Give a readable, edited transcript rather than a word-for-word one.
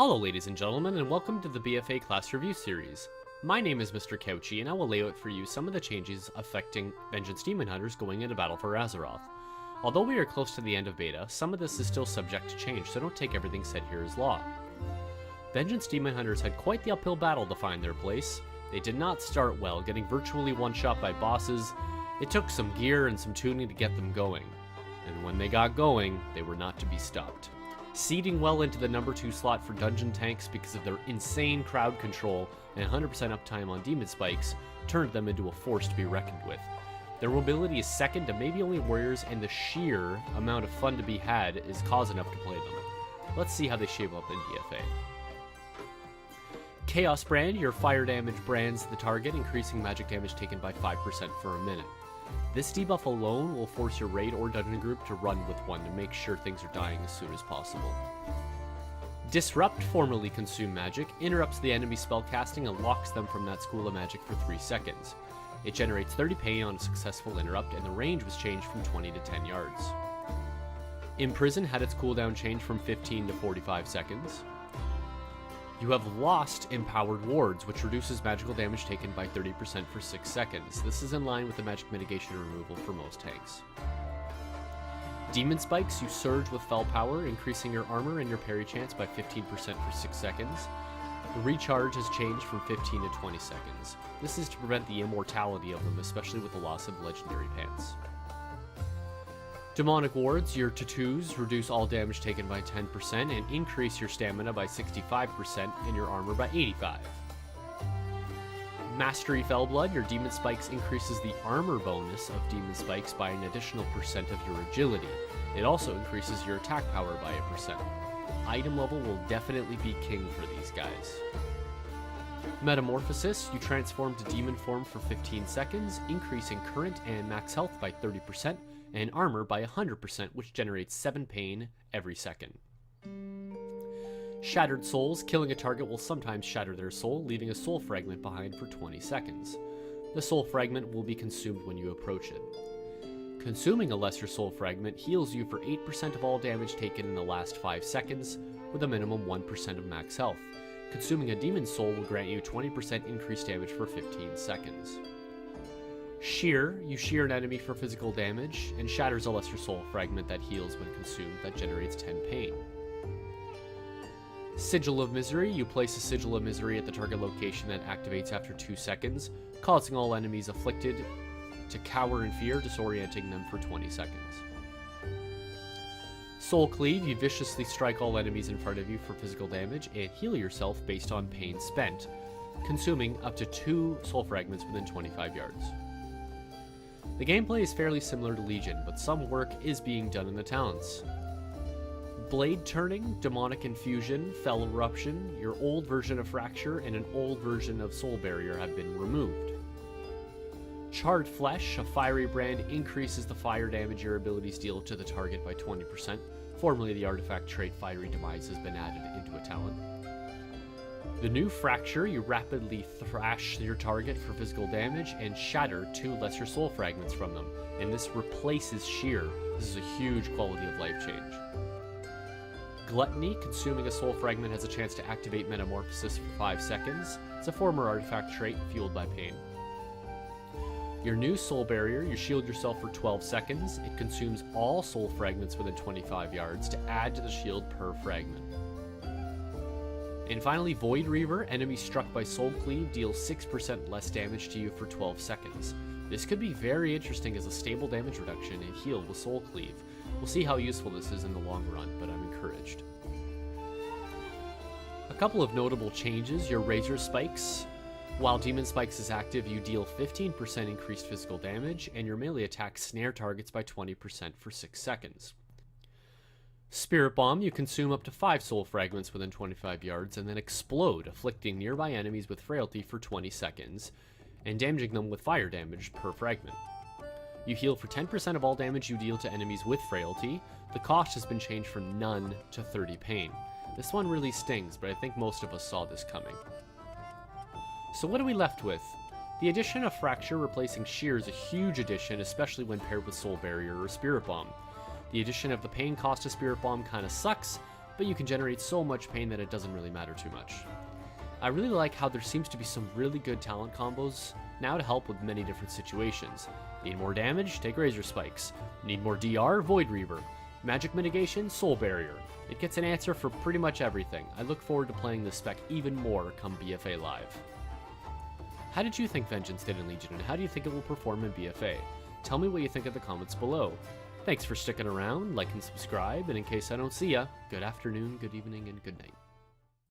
Hello ladies and gentlemen, and welcome to the BFA class review series. My name is Mr. Couchy, and I will lay out for you some of the changes affecting Vengeance Demon Hunters going into battle for Azeroth. Although we are close to the end of beta, some of this is still subject to change, so don't take everything said here as law. Vengeance Demon Hunters had quite the uphill battle to find their place. They did not start well, getting virtually one-shot by bosses. It took some gear and some tuning to get them going. And when they got going, they were not to be stopped. Seeding well into the number 2 slot for dungeon tanks because of their insane crowd control and 100% uptime on demon spikes turned them into a force to be reckoned with. Their mobility is second to maybe only warriors, and the sheer amount of fun to be had is cause enough to play them. Let's see how they shape up in BFA. Chaos Brand, your fire damage brands the target, increasing magic damage taken by 5% for a minute. This debuff alone will force your raid or dungeon group to run with one to make sure things are dying as soon as possible. Disrupt, formerly Consume Magic, interrupts the enemy spellcasting and locks them from that school of magic for 3 seconds. It generates 30 pain on a successful interrupt, and the range was changed from 20 to 10 yards. Imprison had its cooldown changed from 15 to 45 seconds. You have lost Empowered Wards, which reduces magical damage taken by 30% for 6 seconds. This is in line with the magic mitigation removal for most tanks. Demon Spikes, you surge with Fell Power, increasing your armor and your parry chance by 15% for 6 seconds. The recharge has changed from 15 to 20 seconds. This is to prevent the immortality of them, especially with the loss of Legendary Pants. Demonic Wards, your tattoos, reduce all damage taken by 10% and increase your stamina by 65% and your armor by 85%. Mastery Fellblood, your Demon Spikes increases the armor bonus of Demon Spikes by an additional percent of your agility. It also increases your attack power by 1%. Item level will definitely be king for these guys. Metamorphosis, you transform to demon form for 15 seconds, increasing current and max health by 30%, and armor by 100%, which generates 7 pain every second. Shattered Souls, killing a target will sometimes shatter their soul, leaving a soul fragment behind for 20 seconds. The soul fragment will be consumed when you approach it. Consuming a lesser soul fragment heals you for 8% of all damage taken in the last 5 seconds, with a minimum 1% of max health. Consuming a demon soul will grant you 20% increased damage for 15 seconds. Shear, you shear an enemy for physical damage, and shatters a lesser soul fragment that heals when consumed that generates 10 pain. Sigil of Misery, you place a Sigil of Misery at the target location that activates after 2 seconds, causing all enemies afflicted to cower in fear, disorienting them for 20 seconds. Soul Cleave, you viciously strike all enemies in front of you for physical damage and heal yourself based on pain spent, consuming up to 2 soul fragments within 25 yards. The gameplay is fairly similar to Legion, but some work is being done in the talents. Blade Turning, Demonic Infusion, Fell Eruption, your old version of Fracture, and an old version of Soul Barrier have been removed. Charred Flesh, a fiery brand, increases the fire damage your abilities deal to the target by 20%. Formerly the artifact trait Fiery Demise has been added into a talent. The new Fracture, you rapidly thrash your target for physical damage and shatter 2 lesser soul fragments from them, and this replaces Shear. This is a huge quality of life change. Gluttony, consuming a soul fragment has a chance to activate Metamorphosis for 5 seconds. It's a former artifact trait fueled by pain. Your new Soul Barrier, you shield yourself for 12 seconds. It consumes all soul fragments within 25 yards to add to the shield per fragment. And finally, Void Reaver, enemies struck by Soul Cleave deal 6% less damage to you for 12 seconds. This could be very interesting as a stable damage reduction and heal with Soul Cleave. We'll see how useful this is in the long run, but I'm encouraged. A couple of notable changes, your Razor Spikes. While Demon Spikes is active, you deal 15% increased physical damage, and your melee attacks snare targets by 20% for 6 seconds. Spirit Bomb, you consume up to 5 soul fragments within 25 yards and then explode, afflicting nearby enemies with frailty for 20 seconds and damaging them with fire damage per fragment. You heal for 10% of all damage you deal to enemies with frailty. The cost has been changed from none to 30 pain. This one really stings, but I think most of us saw this coming. So what are we left with? The addition of Fracture replacing Shear is a huge addition, especially when paired with Soul Barrier or Spirit Bomb. The addition of the pain cost to Spirit Bomb kinda sucks, but you can generate so much pain that it doesn't really matter too much. I really like how there seems to be some really good talent combos now to help with many different situations. Need more damage? Take Razor Spikes. Need more DR? Void Reaver. Magic mitigation? Soul Barrier. It gets an answer for pretty much everything. I look forward to playing this spec even more come BFA Live. How did you think Vengeance did in Legion, and how do you think it will perform in BFA? Tell me what you think in the comments below. Thanks for sticking around, like and subscribe, and in case I don't see ya, good afternoon, good evening, and good night.